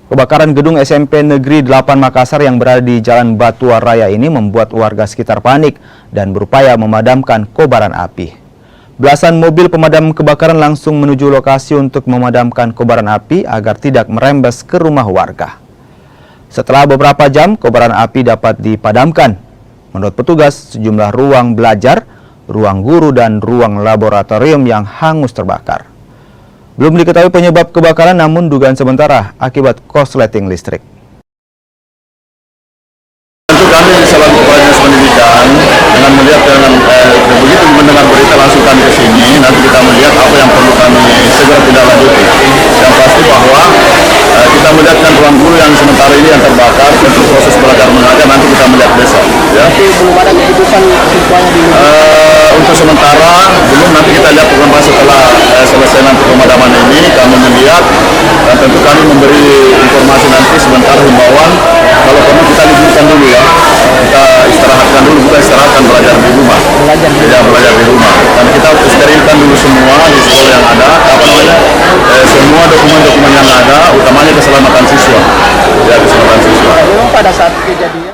Kebakaran gedung SMP Negeri 8 Makassar yang berada di Jalan Batua Raya ini membuat warga sekitar panik dan berupaya memadamkan kobaran api. Belasan mobil pemadam kebakaran langsung menuju lokasi untuk memadamkan kobaran api agar tidak merembes ke rumah warga. Setelah beberapa jam, kobaran api dapat dipadamkan. Menurut petugas, sejumlah ruang belajar, ruang guru, dan ruang laboratorium yang hangus terbakar. Belum diketahui penyebab kebakaran, namun dugaan sementara akibat korsleting listrik. Tentu kami selaku Dinas Pendidikan dengan melihat begitu mendengar berita langsung kami ke sini. Nanti kita melihat apa yang perlu kami segera tindak lanjuti. Yang pasti bahwa kita melihatkan ruang guru yang sementara ini yang terbakar untuk proses belajar mengajar nanti kita melihat besok. Ya. Belum ada keputusan siswanya di untuk sementara belum, nanti kita lihat perkembangan setelah selesai nanti pemadaman ini kami melihat dan tentu kami memberi informasi nanti sebentar himbauan kalau perlu kita liburkan dulu ya, kita istirahatkan dulu, kita istirahatkan belajar di rumah, belajar di rumah dan kita sterilkan dulu semua di sekolah yang ada, semua dokumen-dokumen yang ada, utamanya keselamatan siswa ya, keselamatan siswa. Memang pada saat kejadian